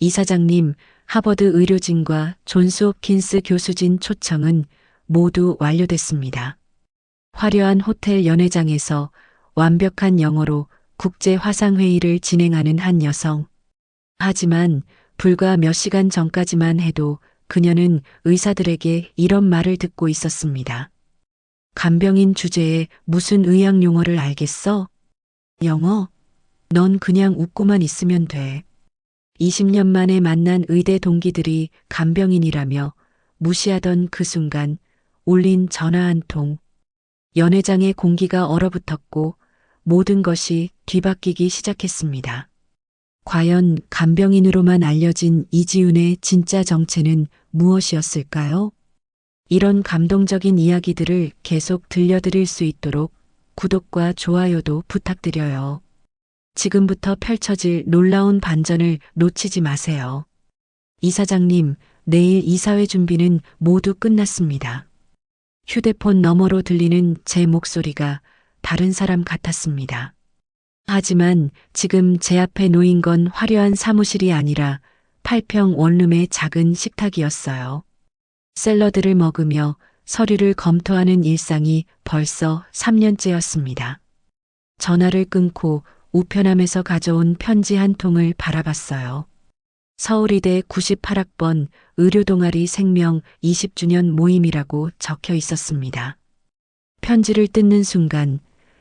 이사장님, 하버드 의료진과 존스 홉킨스 교수진 초청은 모두 완료됐습니다. 화려한 호텔 연회장에서 완벽한 영어로 국제 화상회의를 진행하는 한 여성. 하지만 불과 몇 시간 전까지만 해도 그녀는 의사들에게 이런 말을 듣고 있었습니다. 간병인 주제에 무슨 의학 용어를 알겠어? 영어? 넌 그냥 웃고만 있으면 돼. 20년 만에 만난 의대 동기들이 간병인이라며 무시하던 그 순간 울린 전화 한 통. 연회장의 공기가 얼어붙었고 모든 것이 뒤바뀌기 시작했습니다. 과연 간병인으로만 알려진 이지훈의 진짜 정체는 무엇이었을까요? 이런 감동적인 이야기들을 계속 들려드릴 수 있도록 구독과 좋아요도 부탁드려요. 지금부터 펼쳐질 놀라운 반전을 놓치지 마세요. 이사장님, 내일 이사회 준비는 모두 끝났습니다. 휴대폰 너머로 들리는 제 목소리가 다른 사람 같았습니다. 하지만 지금 제 앞에 놓인 건 화려한 사무실이 아니라 8평 원룸의 작은 식탁이었어요. 샐러드를 먹으며 서류를 검토하는 일상이 벌써 3년째였습니다. 전화를 끊고 우편함에서 가져온 편지 한 통을 바라봤어요. 서울의대 98학번 의료동아리 생명 20주년 모임이라고 적혀 있었습니다. 편지를 뜯는 순간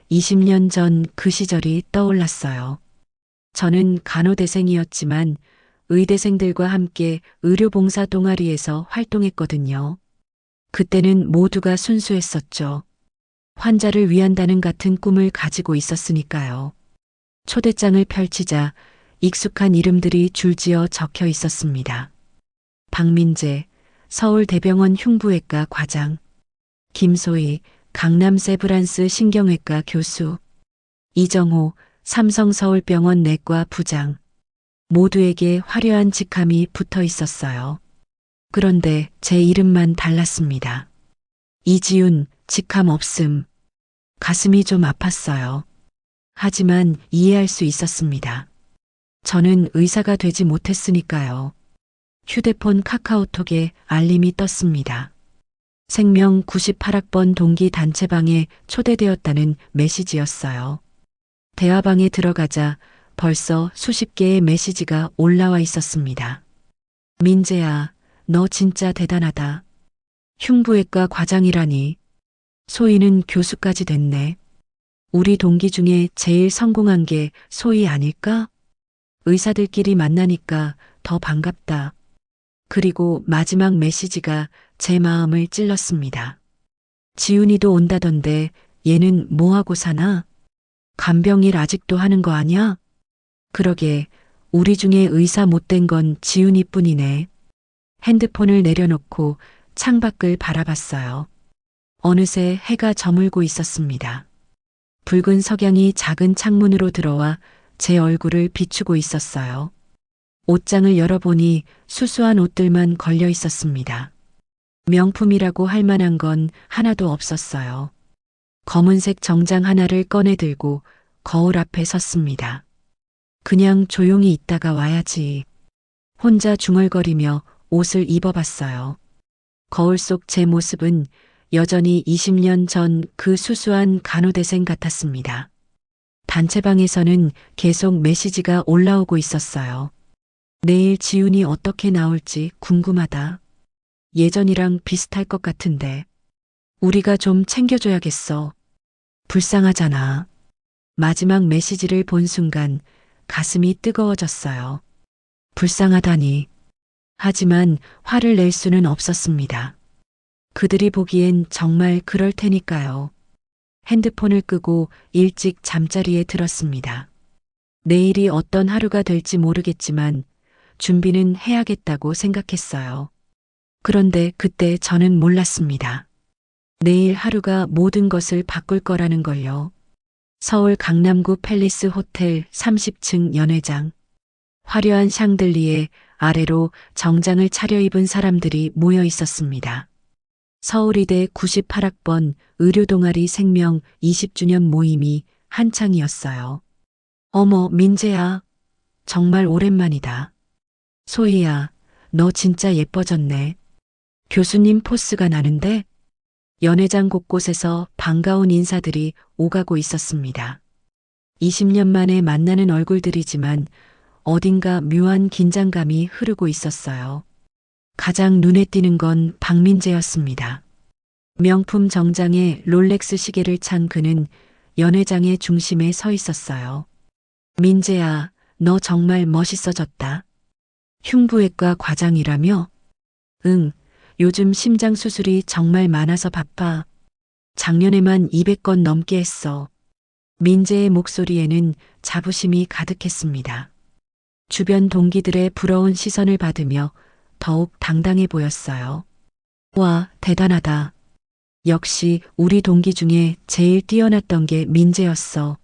20년 전 그 시절이 떠올랐어요. 저는 간호대생이었지만 의대생들과 함께 의료봉사 동아리에서 활동했거든요. 그때는 모두가 순수했었죠. 환자를 위한다는 같은 꿈을 가지고 있었으니까요. 초대장을 펼치자 익숙한 이름들이 줄지어 적혀 있었습니다. 박민재, 서울대병원 흉부외과 과장, 김소희, 강남 세브란스 신경외과 교수, 이정호, 삼성서울병원 내과 부장. 모두에게 화려한 직함이 붙어 있었어요. 그런데 제 이름만 달랐습니다. 이지훈, 직함 없음. 가슴이 좀 아팠어요. 하지만 이해할 수 있었습니다. 저는 의사가 되지 못했으니까요. 휴대폰 카카오톡에 알림이 떴습니다. 생명 98학번 동기 단체방에 초대되었다는 메시지였어요. 대화방에 들어가자 벌써 수십 개의 메시지가 올라와 있었습니다. 민재야, 너 진짜 대단하다. 흉부외과 과장이라니. 소희는 교수까지 됐네. 우리 동기 중에 제일 성공한 게 소희 아닐까? 의사들끼리 만나니까 더 반갑다. 그리고 마지막 메시지가 제 마음을 찔렀습니다. 지훈이도 온다던데 얘는 뭐하고 사나? 간병일 아직도 하는 거 아냐? 그러게 우리 중에 의사 못된 건 지훈이뿐이네. 핸드폰을 내려놓고 창밖을 바라봤어요. 어느새 해가 저물고 있었습니다. 붉은 석양이 작은 창문으로 들어와 제 얼굴을 비추고 있었어요. 옷장을 열어보니 수수한 옷들만 걸려 있었습니다. 명품이라고 할 만한 건 하나도 없었어요. 검은색 정장 하나를 꺼내 들고 거울 앞에 섰습니다. 그냥 조용히 있다가 와야지. 혼자 중얼거리며 옷을 입어봤어요. 거울 속 제 모습은 여전히 20년 전 그 수수한 간호대생 같았습니다. 단체방에서는 계속 메시지가 올라오고 있었어요. 내일 지훈이 어떻게 나올지 궁금하다. 예전이랑 비슷할 것 같은데. 우리가 좀 챙겨줘야겠어. 불쌍하잖아. 마지막 메시지를 본 순간 가슴이 뜨거워졌어요. 불쌍하다니. 하지만 화를 낼 수는 없었습니다. 그들이 보기엔 정말 그럴 테니까요. 핸드폰을 끄고 일찍 잠자리에 들었습니다. 내일이 어떤 하루가 될지 모르겠지만 준비는 해야겠다고 생각했어요. 그런데 그때 저는 몰랐습니다. 내일 하루가 모든 것을 바꿀 거라는 걸요. 서울 강남구 팰리스 호텔 30층 연회장. 화려한 샹들리에 아래로 정장을 차려입은 사람들이 모여 있었습니다. 서울의대 98학번 의료동아리 생명 20주년 모임이 한창이었어요. 어머, 민재야. 정말 오랜만이다. 소희야, 너 진짜 예뻐졌네. 교수님 포스가 나는데? 연회장 곳곳에서 반가운 인사들이 오가고 있었습니다. 20년 만에 만나는 얼굴들이지만 어딘가 묘한 긴장감이 흐르고 있었어요. 가장 눈에 띄는 건 박민재였습니다. 명품 정장에 롤렉스 시계를 찬 그는 연회장의 중심에 서 있었어요. 민재야, 너 정말 멋있어졌다. 흉부외과 과장이라며? 응, 요즘 심장 수술이 정말 많아서 바빠. 작년에만 200건 넘게 했어. 민재의 목소리에는 자부심이 가득했습니다. 주변 동기들의 부러운 시선을 받으며 더욱 당당해 보였어요. 와, 대단하다. 역시 우리 동기 중에 제일 뛰어났던 게 민재였어.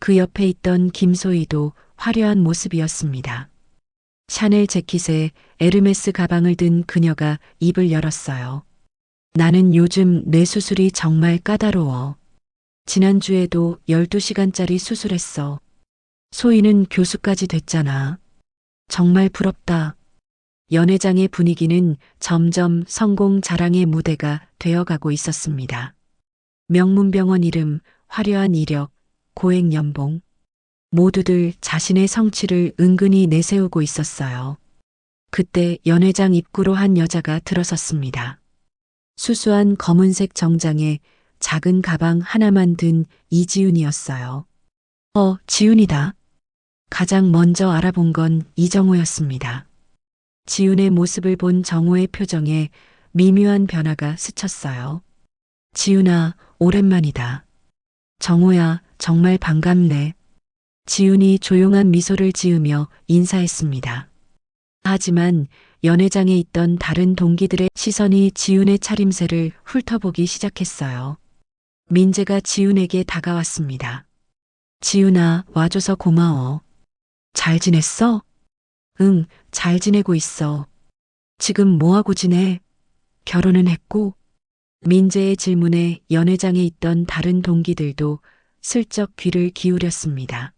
그 옆에 있던 김소희도 화려한 모습이었습니다. 샤넬 재킷에 에르메스 가방을 든 그녀가 입을 열었어요. 나는 요즘 뇌 수술이 정말 까다로워. 지난주에도 12시간짜리 수술했어. 소희는 교수까지 됐잖아. 정말 부럽다. 연회장의 분위기는 점점 성공 자랑의 무대가 되어가고 있었습니다. 명문병원 이름, 화려한 이력, 고액 연봉. 모두들 자신의 성취를 은근히 내세우고 있었어요. 그때 연회장 입구로 한 여자가 들어섰습니다. 수수한 검은색 정장에 작은 가방 하나만 든 이지윤이었어요. 지윤이다. 가장 먼저 알아본 건 이정호였습니다. 지윤의 모습을 본 정호의 표정에 미묘한 변화가 스쳤어요. 지윤아, 오랜만이다. 정호야, 정말 반갑네. 지윤이 조용한 미소를 지으며 인사했습니다. 하지만 연회장에 있던 다른 동기들의 시선이 지윤의 차림새를 훑어보기 시작했어요. 민재가 지윤에게 다가왔습니다. 지윤아, 와줘서 고마워. 잘 지냈어? 응, 잘 지내고 있어. 지금 뭐하고 지내? 결혼은 했고? 민재의 질문에 연회장에 있던 다른 동기들도 슬쩍 귀를 기울였습니다.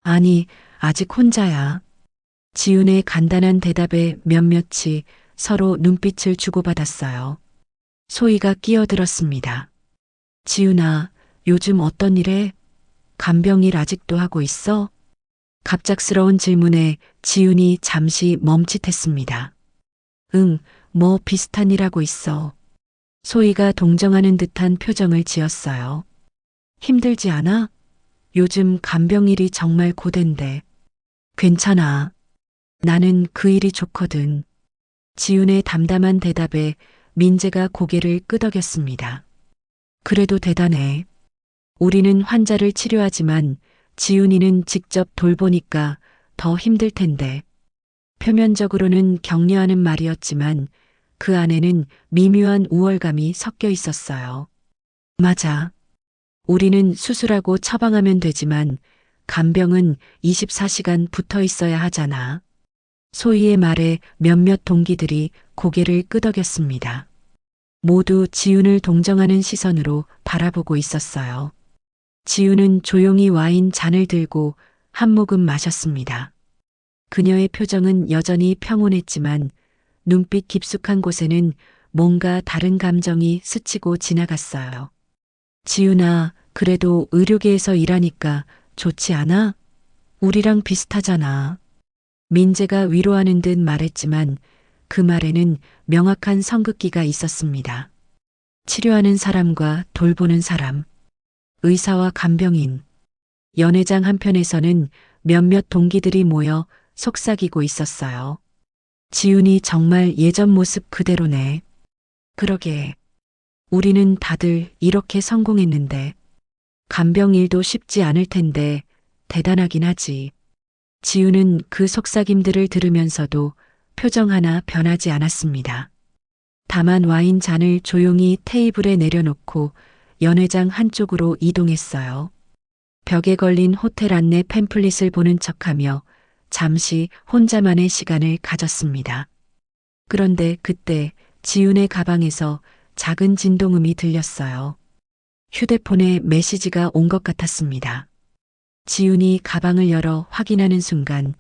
아니, 아직 혼자야. 지윤의 간단한 대답에 몇몇이 서로 눈빛을 주고받았어요. 소희가 끼어들었습니다. 지윤아, 요즘 어떤 일 해? 간병일 아직도 하고 있어? 갑작스러운 질문에 지윤이 잠시 멈칫했습니다. 응, 뭐 비슷한 일 하고 있어. 소희가 동정하는 듯한 표정을 지었어요. 힘들지 않아? 요즘 간병일이 정말 고된데. 괜찮아. 나는 그 일이 좋거든. 지윤의 담담한 대답에 민재가 고개를 끄덕였습니다. 그래도 대단해. 우리는 환자를 치료하지만 지윤이는 직접 돌보니까 더 힘들 텐데. 표면적으로는 격려하는 말이었지만 그 안에는 미묘한 우월감이 섞여 있었어요. 맞아. 우리는 수술하고 처방하면 되지만 간병은 24시간 붙어 있어야 하잖아. 소희의 말에 몇몇 동기들이 고개를 끄덕였습니다. 모두 지윤을 동정하는 시선으로 바라보고 있었어요. 지윤은 조용히 와인 잔을 들고 한 모금 마셨습니다. 그녀의 표정은 여전히 평온했지만 눈빛 깊숙한 곳에는 뭔가 다른 감정이 스치고 지나갔어요. 지윤아, 그래도 의료계에서 일하니까 좋지 않아? 우리랑 비슷하잖아. 민재가 위로하는 듯 말했지만 그 말에는 명확한 선긋기가 있었습니다. 치료하는 사람과 돌보는 사람, 의사와 간병인. 연회장 한편에서는 몇몇 동기들이 모여 속삭이고 있었어요. 지윤이 정말 예전 모습 그대로네. 그러게. 우리는 다들 이렇게 성공했는데 간병 일도 쉽지 않을 텐데 대단하긴 하지. 지윤은 그 속삭임들을 들으면서도 표정 하나 변하지 않았습니다. 다만 와인 잔을 조용히 테이블에 내려놓고 연회장 한쪽으로 이동했어요. 벽에 걸린 호텔 안내 팸플릿을 보는 척하며 잠시 혼자만의 시간을 가졌습니다. 그런데 그때 지윤의 가방에서 작은 진동음이 들렸어요. 휴대폰에 메시지가 온 것 같았습니다. 지윤이 가방을 열어 확인하는 순간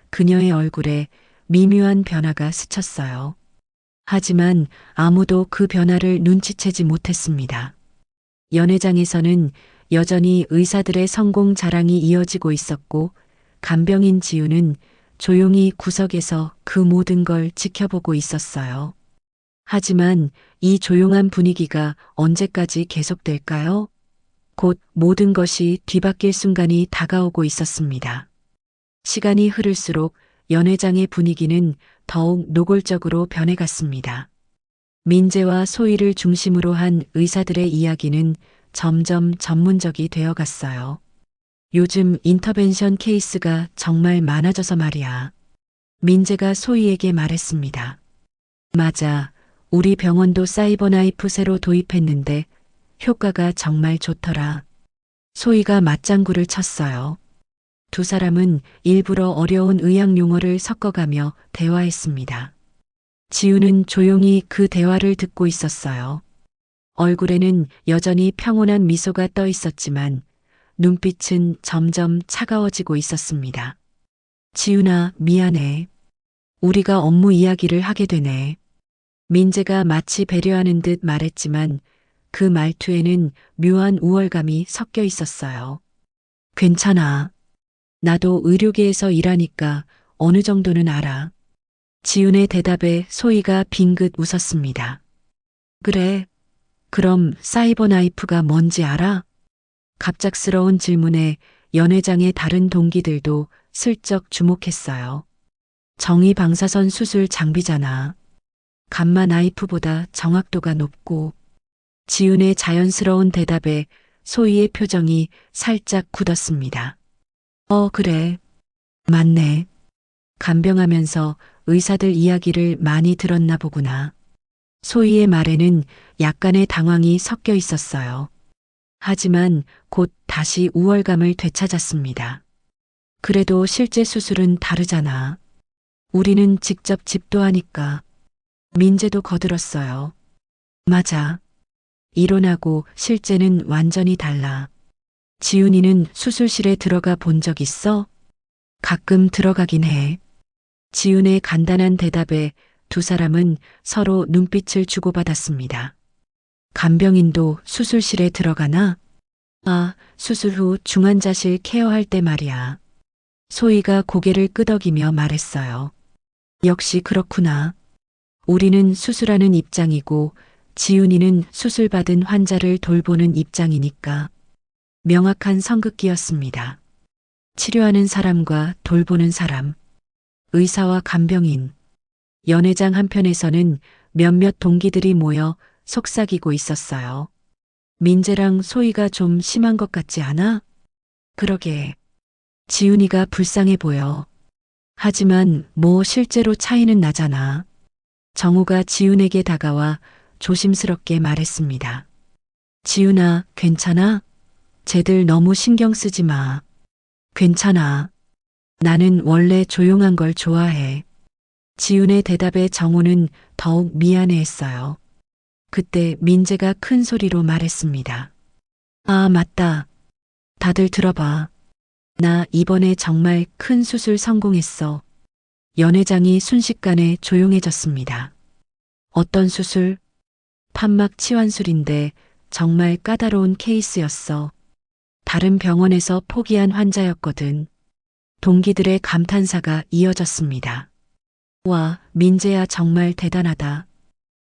그녀의 얼굴에 미묘한 변화가 스쳤어요. 하지만 아무도 그 변화를 눈치채지 못했습니다. 연회장에서는 여전히 의사들의 성공 자랑이 이어지고 있었고, 간병인 지우는 조용히 구석에서 그 모든 걸 지켜보고 있었어요. 하지만 이 조용한 분위기가 언제까지 계속될까요? 곧 모든 것이 뒤바뀔 순간이 다가오고 있었습니다. 시간이 흐를수록 연회장의 분위기는 더욱 노골적으로 변해갔습니다. 민재와 소희를 중심으로 한 의사들의 이야기는 점점 전문적이 되어갔어요. 요즘 인터벤션 케이스가 정말 많아져서 말이야. 민재가 소희에게 말했습니다. 맞아. 우리 병원도 사이버 나이프 새로 도입했는데 효과가 정말 좋더라. 소희가 맞장구를 쳤어요. 두 사람은 일부러 어려운 의학 용어를 섞어가며 대화했습니다. 지우는 조용히 그 대화를 듣고 있었어요. 얼굴에는 여전히 평온한 미소가 떠 있었지만 눈빛은 점점 차가워지고 있었습니다. 지훈아, 미안해. 우리가 업무 이야기를 하게 되네. 민재가 마치 배려하는 듯 말했지만 그 말투에는 묘한 우월감이 섞여 있었어요. 괜찮아. 나도 의료계에서 일하니까 어느 정도는 알아. 지훈의 대답에 소희가 빙긋 웃었습니다. 그래. 그럼 사이버 나이프가 뭔지 알아? 갑작스러운 질문에 연회장의 다른 동기들도 슬쩍 주목했어요. 정의 방사선 수술 장비잖아. 감마 나이프보다 정확도가 높고. 지훈의 자연스러운 대답에 소희의 표정이 살짝 굳었습니다. 그래. 맞네. 간병하면서 의사들 이야기를 많이 들었나 보구나. 소희의 말에는 약간의 당황이 섞여 있었어요. 하지만 곧 다시 우월감을 되찾았습니다. 그래도 실제 수술은 다르잖아. 우리는 직접 집도하니까. 민재도 거들었어요. 맞아. 이론하고 실제는 완전히 달라. 지훈이는 수술실에 들어가 본 적 있어? 가끔 들어가긴 해. 지훈의 간단한 대답에 두 사람은 서로 눈빛을 주고받았습니다. 간병인도 수술실에 들어가나? 아, 수술 후 중환자실 케어할 때 말이야. 소희가 고개를 끄덕이며 말했어요. 역시 그렇구나. 우리는 수술하는 입장이고 지훈이는 수술받은 환자를 돌보는 입장이니까. 명확한 선긋기였습니다. 치료하는 사람과 돌보는 사람. 의사와 간병인. 연회장 한편에서는 몇몇 동기들이 모여 속삭이고 있었어요. 민재랑 소희가 좀 심한 것 같지 않아? 그러게. 지훈이가 불쌍해 보여. 하지만 뭐 실제로 차이는 나잖아. 정우가 지훈에게 다가와 조심스럽게 말했습니다. 지훈아, 괜찮아? 쟤들 너무 신경 쓰지 마. 괜찮아. 나는 원래 조용한 걸 좋아해. 지훈의 대답에 정우는 더욱 미안해했어요. 그때 민재가 큰 소리로 말했습니다. 아, 맞다. 다들 들어봐. 나 이번에 정말 큰 수술 성공했어. 연회장이 순식간에 조용해졌습니다. 어떤 수술? 판막 치환술인데 정말 까다로운 케이스였어. 다른 병원에서 포기한 환자였거든. 동기들의 감탄사가 이어졌습니다. 와, 민재야 정말 대단하다.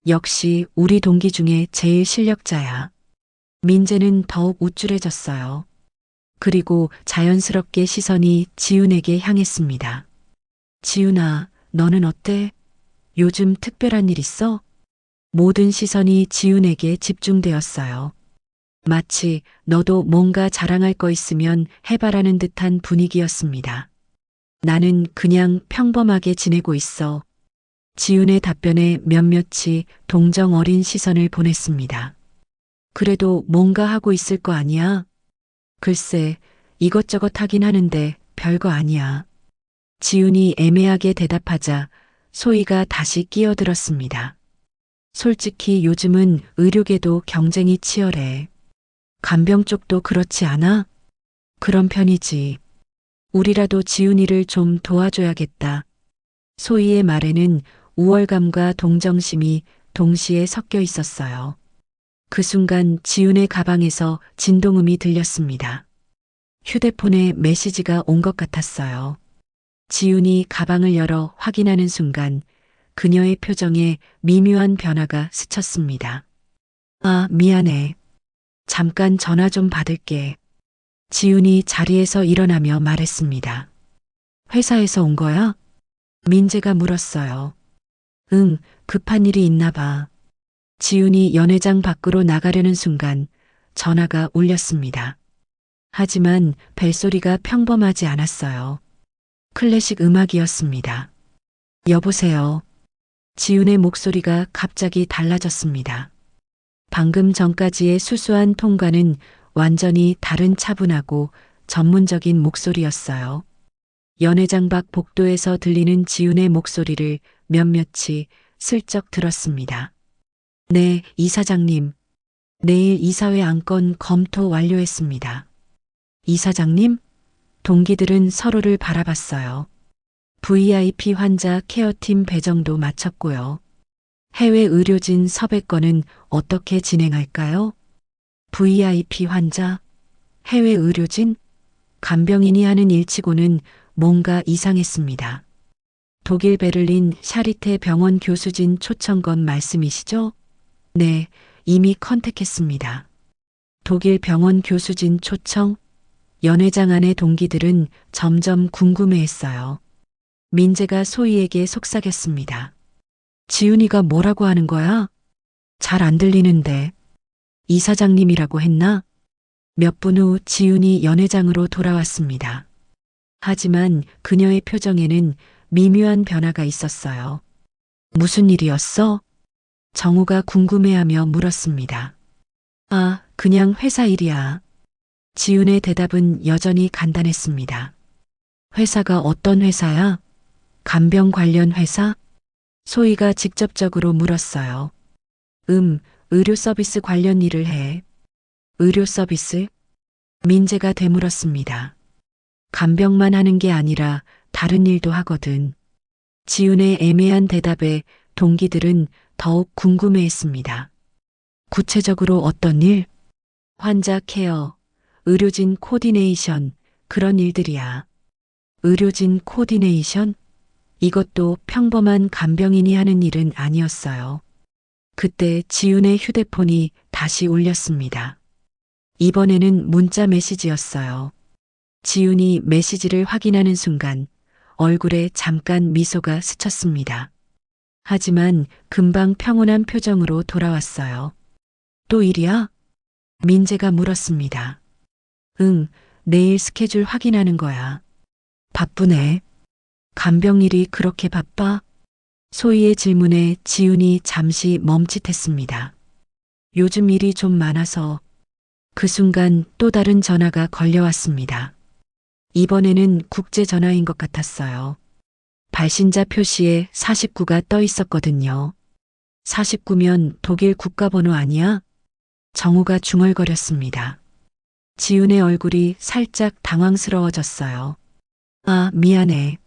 역시 우리 동기 중에 제일 실력자야. 민재는 더욱 우쭐해졌어요. 그리고 자연스럽게 시선이 지훈에게 향했습니다. 지훈아, 너는 어때? 요즘 특별한 일 있어? 모든 시선이 지훈에게 집중되었어요. 마치 너도 뭔가 자랑할 거 있으면 해봐라는 듯한 분위기였습니다. 나는 그냥 평범하게 지내고 있어. 지훈의 답변에 몇몇이 동정 어린 시선을 보냈습니다. 그래도 뭔가 하고 있을 거 아니야? 글쎄, 이것저것 하긴 하는데 별거 아니야. 지훈이 애매하게 대답하자 소희가 다시 끼어들었습니다. 솔직히 요즘은 의료계도 경쟁이 치열해. 간병 쪽도 그렇지 않아? 그런 편이지. 우리라도 지훈이를 좀 도와줘야겠다. 소희의 말에는 우월감과 동정심이 동시에 섞여 있었어요. 그 순간 지훈의 가방에서 진동음이 들렸습니다. 휴대폰에 메시지가 온 것 같았어요. 지훈이 가방을 열어 확인하는 순간 그녀의 표정에 미묘한 변화가 스쳤습니다. 아, 미안해. 잠깐 전화 좀 받을게. 지훈이 자리에서 일어나며 말했습니다. 회사에서 온 거야? 민재가 물었어요. 응, 급한 일이 있나 봐. 지훈이 연회장 밖으로 나가려는 순간 전화가 울렸습니다. 하지만 벨소리가 평범하지 않았어요. 클래식 음악이었습니다. 여보세요. 지훈의 목소리가 갑자기 달라졌습니다. 방금 전까지의 수수한 톤과는 완전히 다른 차분하고 전문적인 목소리였어요. 연회장 밖 복도에서 들리는 지훈의 목소리를 몇몇이 슬쩍 들었습니다. 네, 이사장님. 내일 이사회 안건 검토 완료했습니다. 이사장님? 동기들은 서로를 바라봤어요. VIP 환자 케어팀 배정도 마쳤고요. 해외 의료진 섭외 건은 어떻게 진행할까요? VIP 환자, 해외 의료진, 간병인이 하는 일치고는 뭔가 이상했습니다. 독일 베를린 샤리테 병원 교수진 초청건 말씀이시죠? 네, 이미 컨택했습니다. 독일 병원 교수진 초청? 연회장 안의 동기들은 점점 궁금해했어요. 민재가 소희에게 속삭였습니다. 지훈이가 뭐라고 하는 거야? 잘 안 들리는데. 이사장님이라고 했나? 몇 분 후 지훈이 연회장으로 돌아왔습니다. 하지만 그녀의 표정에는 미묘한 변화가 있었어요. 무슨 일이었어? 정우가 궁금해하며 물었습니다. 아, 그냥 회사 일이야. 지훈의 대답은 여전히 간단했습니다. 회사가 어떤 회사야? 간병 관련 회사? 소희가 직접적으로 물었어요. 의료 서비스 관련 일을 해. 의료 서비스? 민재가 되물었습니다. 간병만 하는 게 아니라 다른 일도 하거든. 지훈의 애매한 대답에 동기들은 더욱 궁금해했습니다. 구체적으로 어떤 일? 환자 케어, 의료진 코디네이션, 그런 일들이야. 의료진 코디네이션? 이것도 평범한 간병인이 하는 일은 아니었어요. 그때 지훈의 휴대폰이 다시 울렸습니다. 이번에는 문자 메시지였어요. 지훈이 메시지를 확인하는 순간 얼굴에 잠깐 미소가 스쳤습니다. 하지만 금방 평온한 표정으로 돌아왔어요. 또 일이야? 민재가 물었습니다. 응, 내일 스케줄 확인하는 거야. 바쁘네. 간병일이 그렇게 바빠? 소희의 질문에 지훈이 잠시 멈칫했습니다. 요즘 일이 좀 많아서. 그 순간 또 다른 전화가 걸려왔습니다. 이번에는 국제 전화인 것 같았어요. 발신자 표시에 49가 떠 있었거든요. 49면 독일 국가번호 아니야? 정우가 중얼거렸습니다. 지훈의 얼굴이 살짝 당황스러워졌어요. 아, 미안해.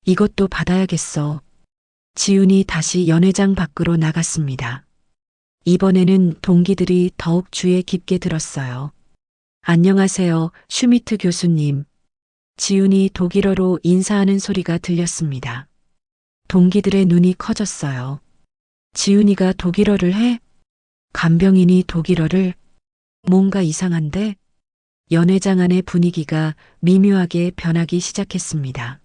이것도 받아야겠어. 지훈이 다시 연회장 밖으로 나갔습니다. 이번에는 동기들이 더욱 주의 깊게 들었어요. 안녕하세요, 슈미트 교수님. 지훈이 독일어로 인사하는 소리가 들렸습니다. 동기들의 눈이 커졌어요. 지훈이가 독일어를 해? 간병인이 독일어를? 뭔가 이상한데? 연회장 안의 분위기가 미묘하게 변하기 시작했습니다.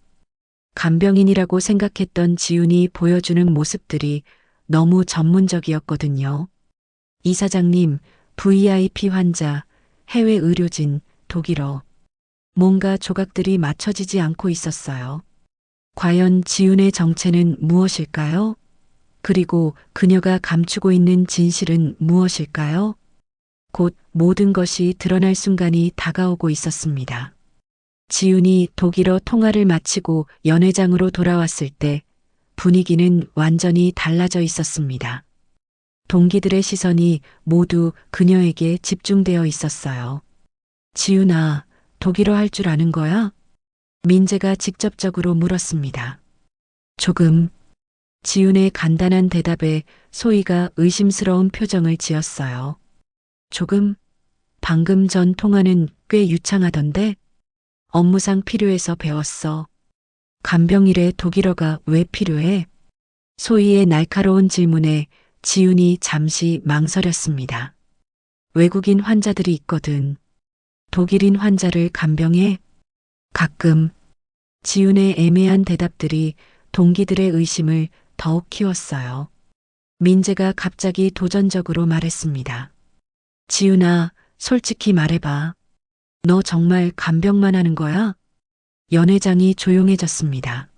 간병인이라고 생각했던 지훈이 보여주는 모습들이 너무 전문적이었거든요. 이사장님, VIP 환자, 해외 의료진, 독일어. 뭔가 조각들이 맞춰지지 않고 있었어요. 과연 지훈의 정체는 무엇일까요? 그리고 그녀가 감추고 있는 진실은 무엇일까요? 곧 모든 것이 드러날 순간이 다가오고 있었습니다. 지훈이 독일어 통화를 마치고 연회장으로 돌아왔을 때 분위기는 완전히 달라져 있었습니다. 동기들의 시선이 모두 그녀에게 집중되어 있었어요. 지훈아, 독일어 할 줄 아는 거야? 민재가 직접적으로 물었습니다. 조금. 지훈의 간단한 대답에 소희가 의심스러운 표정을 지었어요. 조금? 방금 전 통화는 꽤 유창하던데? 업무상 필요해서 배웠어. 간병일에 독일어가 왜 필요해? 소희의 날카로운 질문에 지훈이 잠시 망설였습니다. 외국인 환자들이 있거든. 독일인 환자를 간병해? 가끔. 지훈의 애매한 대답들이 동기들의 의심을 더욱 키웠어요. 민재가 갑자기 도전적으로 말했습니다. 지훈아, 솔직히 말해봐. 너 정말 간병만 하는 거야? 연회장이 조용해졌습니다.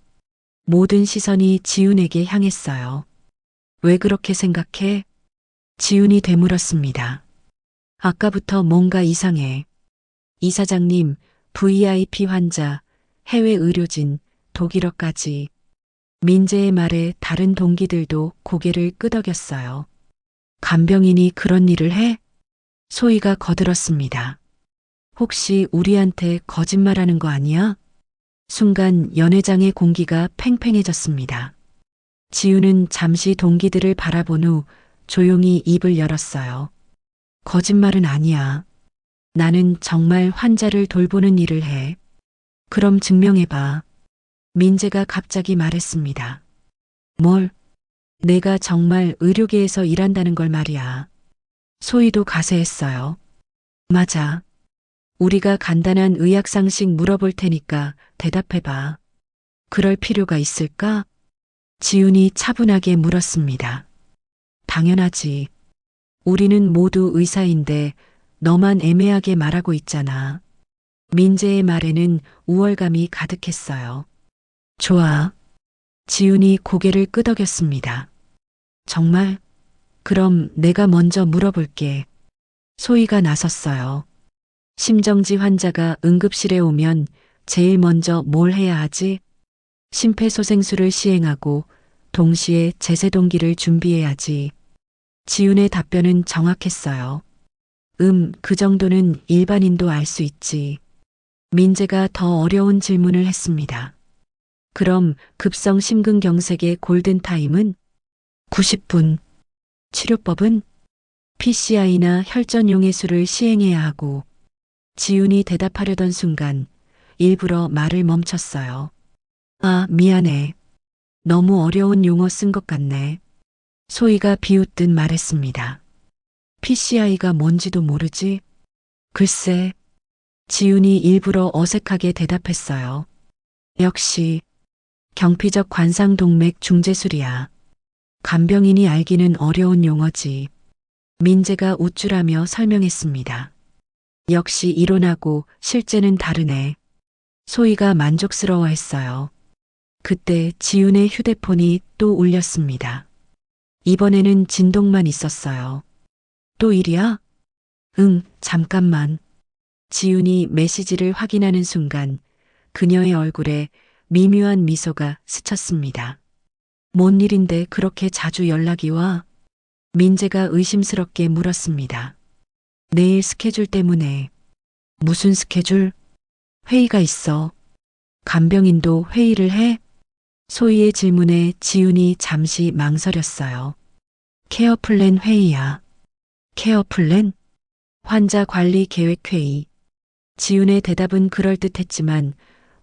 모든 시선이 지훈에게 향했어요. 왜 그렇게 생각해? 지훈이 되물었습니다. 아까부터 뭔가 이상해. 이사장님, VIP 환자, 해외 의료진, 독일어까지. 민재의 말에 다른 동기들도 고개를 끄덕였어요. 간병인이 그런 일을 해? 소희가 거들었습니다. 혹시 우리한테 거짓말하는 거 아니야? 순간 연회장의 공기가 팽팽해졌습니다. 지우는 잠시 동기들을 바라본 후 조용히 입을 열었어요. 거짓말은 아니야. 나는 정말 환자를 돌보는 일을 해. 그럼 증명해봐. 민재가 갑자기 말했습니다. 뭘? 내가 정말 의료계에서 일한다는 걸 말이야. 소희도 가세했어요. 맞아. 우리가 간단한 의학상식 물어볼 테니까 대답해봐. 그럴 필요가 있을까? 지훈이 차분하게 물었습니다. 당연하지. 우리는 모두 의사인데 너만 애매하게 말하고 있잖아. 민재의 말에는 우월감이 가득했어요. 좋아. 지훈이 고개를 끄덕였습니다. 정말? 그럼 내가 먼저 물어볼게. 소희가 나섰어요. 심정지 환자가 응급실에 오면 제일 먼저 뭘 해야 하지? 심폐소생술을 시행하고 동시에 제세동기를 준비해야지. 지훈의 답변은 정확했어요. 그 정도는 일반인도 알 수 있지. 민재가 더 어려운 질문을 했습니다. 그럼 급성 심근경색의 골든타임은? 90분. 치료법은? PCI나 혈전용해수를 시행해야 하고. 지훈이 대답하려던 순간 일부러 말을 멈췄어요. 아, 미안해. 너무 어려운 용어 쓴 것 같네. 소희가 비웃듯 말했습니다. PCI가 뭔지도 모르지? 글쎄. 지훈이 일부러 어색하게 대답했어요. 역시 경피적 관상동맥 중재술이야. 간병인이 알기는 어려운 용어지. 민재가 우쭐하며 설명했습니다. 역시 이론하고 실제는 다르네. 소희가 만족스러워했어요. 그때 지훈의 휴대폰이 또 울렸습니다. 이번에는 진동만 있었어요. 또 일이야? 응, 잠깐만. 지훈이 메시지를 확인하는 순간 그녀의 얼굴에 미묘한 미소가 스쳤습니다. 뭔 일인데 그렇게 자주 연락이 와? 민재가 의심스럽게 물었습니다. 내일 스케줄 때문에. 무슨 스케줄? 회의가 있어. 간병인도 회의를 해? 소희의 질문에 지훈이 잠시 망설였어요. 케어 플랜 회의야. 케어 플랜? 환자 관리 계획 회의. 지훈의 대답은 그럴듯했지만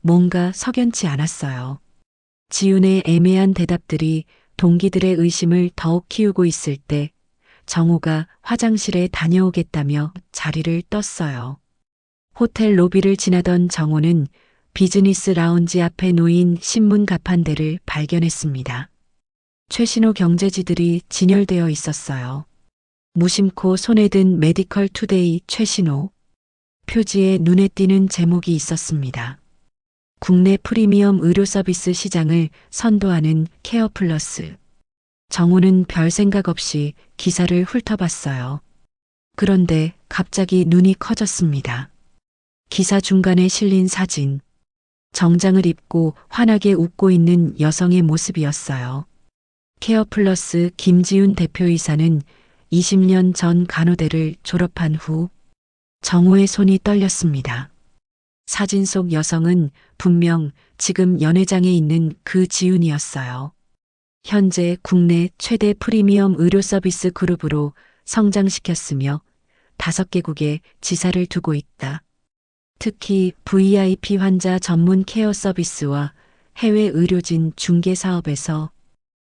뭔가 석연치 않았어요. 지훈의 애매한 대답들이 동기들의 의심을 더욱 키우고 있을 때 정호가 화장실에 다녀오겠다며 자리를 떴어요. 호텔 로비를 지나던 정호는 비즈니스 라운지 앞에 놓인 신문 가판대를 발견했습니다. 최신호 경제지들이 진열되어 있었어요. 무심코 손에 든 메디컬 투데이 최신호. 표지에 눈에 띄는 제목이 있었습니다. 국내 프리미엄 의료 서비스 시장을 선도하는 케어 플러스. 정호는 별 생각 없이 기사를 훑어봤어요. 그런데 갑자기 눈이 커졌습니다. 기사 중간에 실린 사진. 정장을 입고 환하게 웃고 있는 여성의 모습이었어요. 케어 플러스 김지훈 대표이사는 20년 전 간호대를 졸업한 후 정호의 손이 떨렸습니다. 사진 속 여성은 분명 지금 연회장에 있는 그 지윤이었어요. 현재 국내 최대 프리미엄 의료 서비스 그룹으로 성장시켰으며 5개국에 지사를 두고 있다. 특히 VIP 환자 전문 케어 서비스와 해외 의료진 중개 사업에서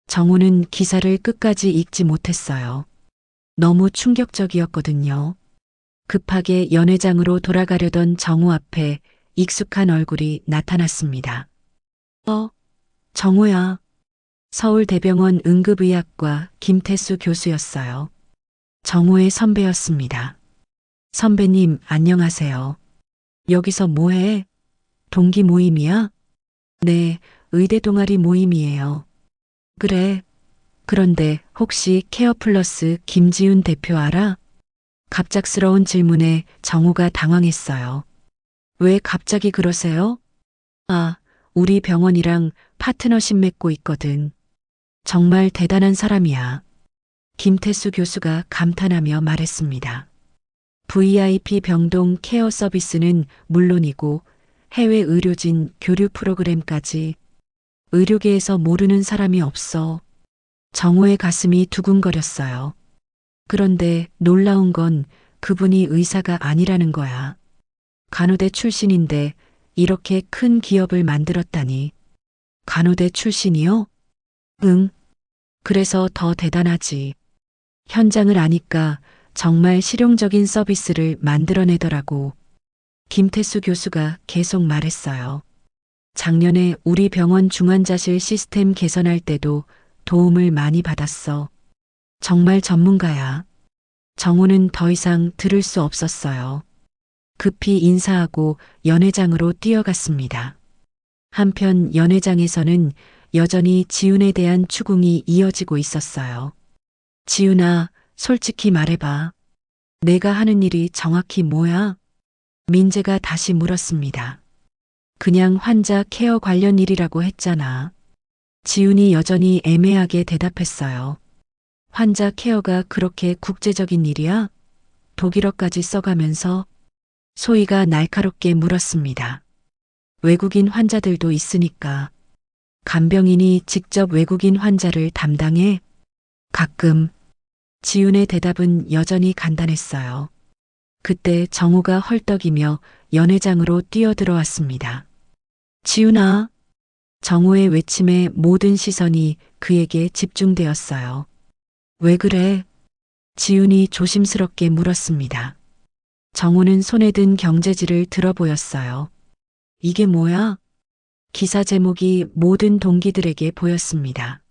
정우는 기사를 끝까지 읽지 못했어요. 너무 충격적이었거든요. 급하게 연회장으로 돌아가려던 정우 앞에 익숙한 얼굴이 나타났습니다. 정우야. 서울대병원 응급의학과 김태수 교수였어요. 정우의 선배였습니다. 선배님, 안녕하세요. 여기서 뭐해? 동기 모임이야? 네, 의대 동아리 모임이에요. 그래. 그런데 혹시 케어플러스 김지윤 대표 알아? 갑작스러운 질문에 정우가 당황했어요. 왜 갑자기 그러세요? 아, 우리 병원이랑 파트너십 맺고 있거든. 정말 대단한 사람이야. 김태수 교수가 감탄하며 말했습니다. VIP 병동 케어 서비스는 물론이고 해외 의료진 교류 프로그램까지 의료계에서 모르는 사람이 없어. 정호의 가슴이 두근거렸어요. 그런데 놀라운 건 그분이 의사가 아니라는 거야. 간호대 출신인데 이렇게 큰 기업을 만들었다니. 간호대 출신이요? 응. 그래서 더 대단하지. 현장을 아니까 정말 실용적인 서비스를 만들어내더라고. 김태수 교수가 계속 말했어요. 작년에 우리 병원 중환자실 시스템 개선할 때도 도움을 많이 받았어. 정말 전문가야. 정우는 더 이상 들을 수 없었어요. 급히 인사하고 연회장으로 뛰어갔습니다. 한편 연회장에서는 여전히 지윤에 대한 추궁이 이어지고 있었어요. 지윤아, 솔직히 말해봐. 내가 하는 일이 정확히 뭐야? 민재가 다시 물었습니다. 그냥 환자 케어 관련 일이라고 했잖아. 지윤이 여전히 애매하게 대답했어요. 환자 케어가 그렇게 국제적인 일이야? 독일어까지 써가면서 소희가 날카롭게 물었습니다. 외국인 환자들도 있으니까. 간병인이 직접 외국인 환자를 담당해? 가끔. 지윤의 대답은 여전히 간단했어요. 그때 정우가 헐떡이며 연회장으로 뛰어들어왔습니다. 지윤아. 정우의 외침에 모든 시선이 그에게 집중되었어요. 왜 그래? 지윤이 조심스럽게 물었습니다. 정우는 손에 든 경제지를 들어보였어요. 이게 뭐야? 기사 제목이 모든 동기들에게 보였습니다.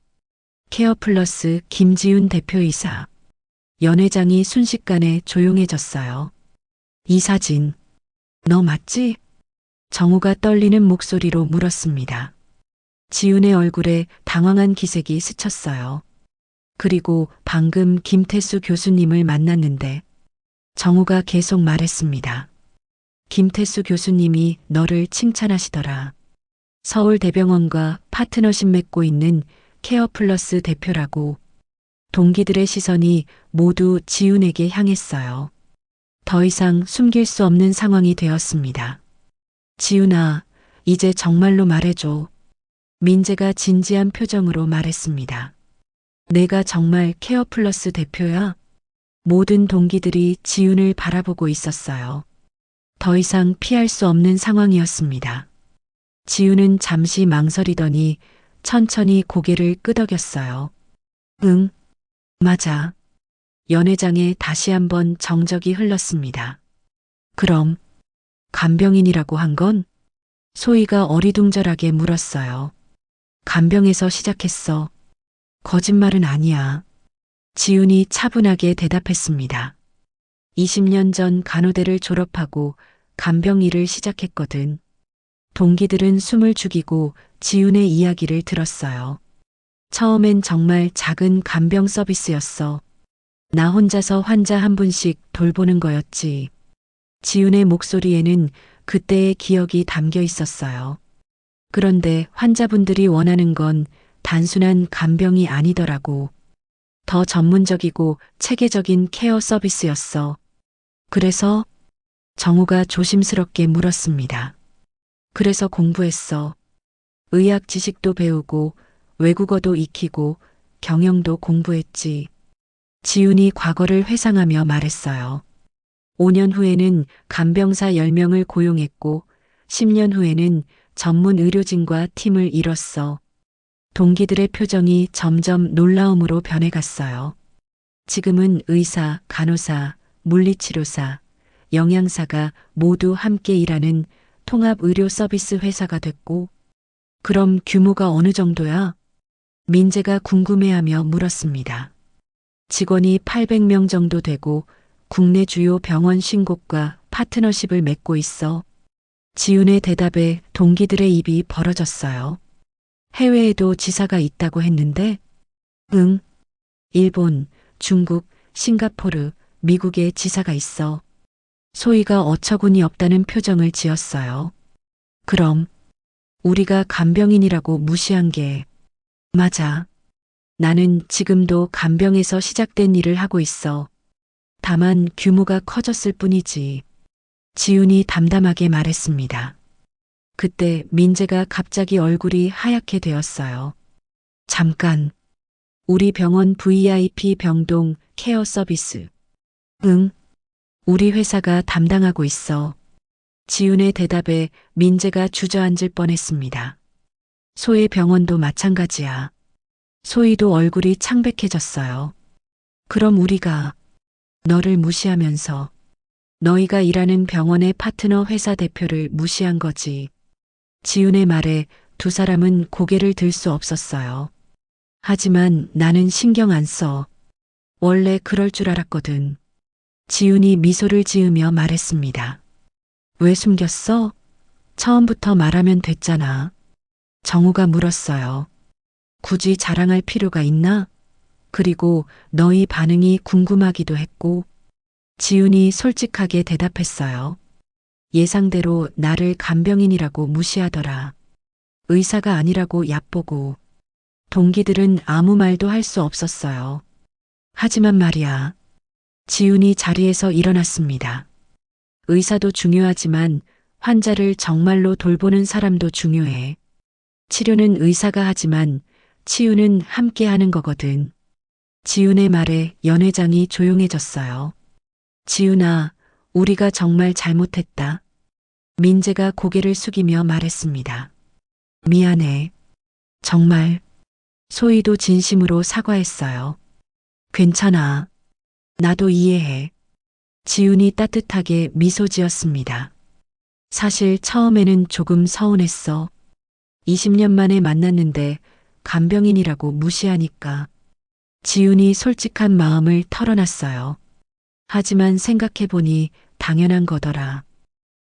케어플러스 김지윤 대표이사. 연회장이 순식간에 조용해졌어요. 이 사진, 너 맞지? 정우가 떨리는 목소리로 물었습니다. 지윤의 얼굴에 당황한 기색이 스쳤어요. 그리고 방금 김태수 교수님을 만났는데 정우가 계속 말했습니다. 김태수 교수님이 너를 칭찬하시더라. 서울대병원과 파트너십 맺고 있는 케어플러스 대표라고. 동기들의 시선이 모두 지윤에게 향했어요. 더 이상 숨길 수 없는 상황이 되었습니다. 지윤아, 이제 정말로 말해줘. 민재가 진지한 표정으로 말했습니다. 내가 정말 케어플러스 대표야? 모든 동기들이 지윤을 바라보고 있었어요. 더 이상 피할 수 없는 상황이었습니다. 지윤은 잠시 망설이더니 천천히 고개를 끄덕였어요. 응, 맞아. 연회장에 다시 한번 정적이 흘렀습니다. 그럼 간병인이라고 한 건? 소희가 어리둥절하게 물었어요. 간병에서 시작했어. 거짓말은 아니야. 지윤이 차분하게 대답했습니다. 20년 전 간호대를 졸업하고 간병 일을 시작했거든. 동기들은 숨을 죽이고 지윤의 이야기를 들었어요. 처음엔 정말 작은 간병 서비스였어. 나 혼자서 환자 한 분씩 돌보는 거였지. 지윤의 목소리에는 그때의 기억이 담겨 있었어요. 그런데 환자분들이 원하는 건 단순한 간병이 아니더라고. 더 전문적이고 체계적인 케어 서비스였어. 그래서 정우가 조심스럽게 물었습니다. 그래서 공부했어. 의학 지식도 배우고 외국어도 익히고 경영도 공부했지. 지훈이 과거를 회상하며 말했어요. 5년 후에는 간병사 10명을 고용했고 10년 후에는 전문 의료진과 팀을 이뤘어. 동기들의 표정이 점점 놀라움으로 변해갔어요. 지금은 의사, 간호사, 물리치료사, 영양사가 모두 함께 일하는 통합의료 서비스 회사가 됐고, 그럼 규모가 어느 정도야? 민재가 궁금해하며 물었습니다. 직원이 800명 정도 되고 국내 주요 병원 신곡과 파트너십을 맺고 있어. 지훈의 대답에 동기들의 입이 벌어졌어요. 해외에도 지사가 있다고 했는데? 응. 일본, 중국, 싱가포르, 미국에 지사가 있어. 소희가 어처구니 없다는 표정을 지었어요. 그럼 우리가 간병인이라고 무시한 게 맞아. 나는 지금도 간병에서 시작된 일을 하고 있어. 다만 규모가 커졌을 뿐이지. 지훈이 담담하게 말했습니다. 그때 민재가 갑자기 얼굴이 하얗게 되었어요. 잠깐. 우리 병원 VIP 병동 케어 서비스. 응. 우리 회사가 담당하고 있어. 지훈의 대답에 민재가 주저앉을 뻔했습니다. 소의 병원도 마찬가지야. 소희도 얼굴이 창백해졌어요. 그럼 우리가 너를 무시하면서 너희가 일하는 병원의 파트너 회사 대표를 무시한 거지. 지훈의 말에 두 사람은 고개를 들 수 없었어요. 하지만 나는 신경 안 써. 원래 그럴 줄 알았거든. 지훈이 미소를 지으며 말했습니다. 왜 숨겼어? 처음부터 말하면 됐잖아. 정우가 물었어요. 굳이 자랑할 필요가 있나? 그리고 너희 반응이 궁금하기도 했고, 지훈이 솔직하게 대답했어요. 예상대로 나를 간병인이라고 무시하더라. 의사가 아니라고 얕보고. 동기들은 아무 말도 할 수 없었어요. 하지만 말이야. 지훈이 자리에서 일어났습니다. 의사도 중요하지만 환자를 정말로 돌보는 사람도 중요해. 치료는 의사가 하지만 치유는 함께 하는 거거든. 지훈의 말에 연 회장이 조용해졌어요. 지훈아, 우리가 정말 잘못했다. 민재가 고개를 숙이며 말했습니다. 미안해. 정말. 소희도 진심으로 사과했어요. 괜찮아. 나도 이해해. 지훈이 따뜻하게 미소 지었습니다. 사실 처음에는 조금 서운했어. 20년 만에 만났는데 간병인이라고 무시하니까. 지훈이 솔직한 마음을 털어놨어요. 하지만 생각해보니 당연한 거더라.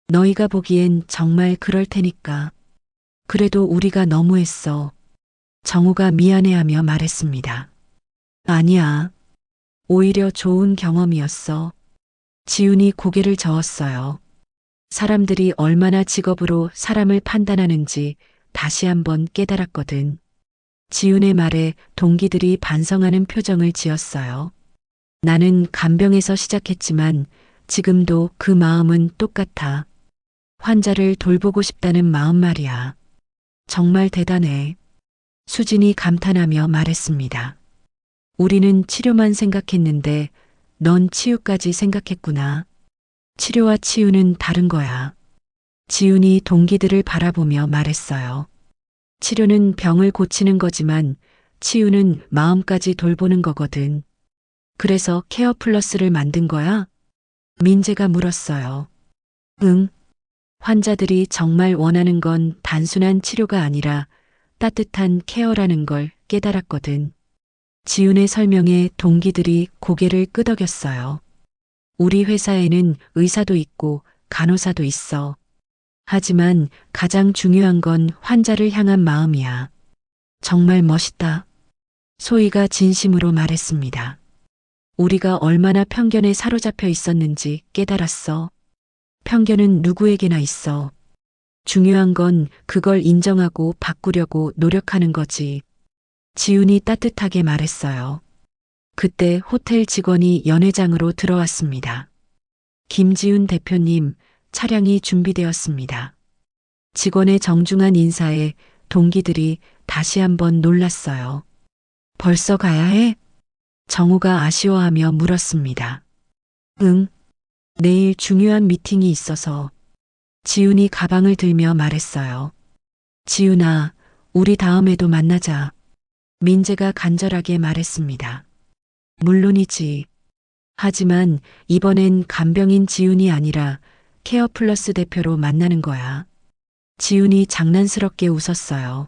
너희가 보기엔 정말 그럴 테니까. 그래도 우리가 너무했어. 정우가 미안해하며 말했습니다. 아니야. 오히려 좋은 경험이었어. 지훈이 고개를 저었어요. 사람들이 얼마나 직업으로 사람을 판단하는지 다시 한번 깨달았거든. 지훈의 말에 동기들이 반성하는 표정을 지었어요. 나는 간병에서 시작했지만 지금도 그 마음은 똑같아. 환자를 돌보고 싶다는 마음 말이야. 정말 대단해. 수진이 감탄하며 말했습니다. 우리는 치료만 생각했는데 넌 치유까지 생각했구나. 치료와 치유는 다른 거야. 지훈이 동기들을 바라보며 말했어요. 치료는 병을 고치는 거지만 치유는 마음까지 돌보는 거거든. 그래서 케어 플러스를 만든 거야? 민재가 물었어요. 응. 환자들이 정말 원하는 건 단순한 치료가 아니라 따뜻한 케어라는 걸 깨달았거든. 지훈의 설명에 동기들이 고개를 끄덕였어요. 우리 회사에는 의사도 있고 간호사도 있어. 하지만 가장 중요한 건 환자를 향한 마음이야. 정말 멋있다. 소희가 진심으로 말했습니다. 우리가 얼마나 편견에 사로잡혀 있었는지 깨달았어. 편견은 누구에게나 있어. 중요한 건 그걸 인정하고 바꾸려고 노력하는 거지. 지훈이 따뜻하게 말했어요. 그때 호텔 직원이 연회장으로 들어왔습니다. 김지훈 대표님, 차량이 준비되었습니다. 직원의 정중한 인사에 동기들이 다시 한번 놀랐어요. 벌써 가야 해? 정우가 아쉬워하며 물었습니다. 응, 내일 중요한 미팅이 있어서. 지훈이 가방을 들며 말했어요. 지훈아, 우리 다음에도 만나자. 민재가 간절하게 말했습니다. 물론이지. 하지만 이번엔 간병인 지훈이 아니라 케어플러스 대표로 만나는 거야. 지훈이 장난스럽게 웃었어요.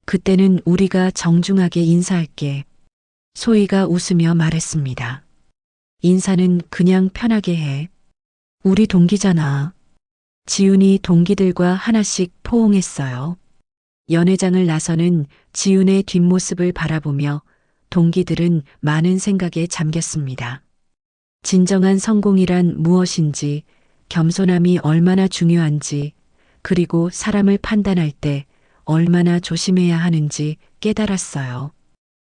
그때는 우리가 정중하게 인사할게. 소희가 웃으며 말했습니다. 인사는 그냥 편하게 해. 우리 동기잖아. 지훈이 동기들과 하나씩 포옹했어요. 연회장을 나서는 지훈의 뒷모습을 바라보며 동기들은 많은 생각에 잠겼습니다. 진정한 성공이란 무엇인지, 겸손함이 얼마나 중요한지, 그리고 사람을 판단할 때 얼마나 조심해야 하는지 깨달았어요.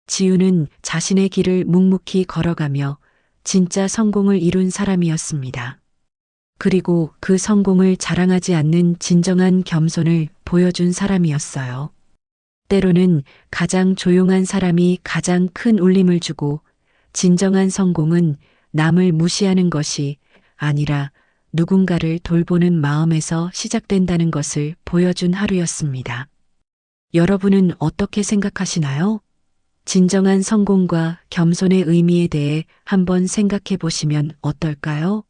지훈은 자신의 길을 묵묵히 걸어가며 진짜 성공을 이룬 사람이었습니다. 그리고 그 성공을 자랑하지 않는 진정한 겸손을 보여준 사람이었어요. 때로는 가장 조용한 사람이 가장 큰 울림을 주고, 진정한 성공은 남을 무시하는 것이 아니라 누군가를 돌보는 마음에서 시작된다는 것을 보여준 하루였습니다. 여러분은 어떻게 생각하시나요? 진정한 성공과 겸손의 의미에 대해 한번 생각해 보시면 어떨까요?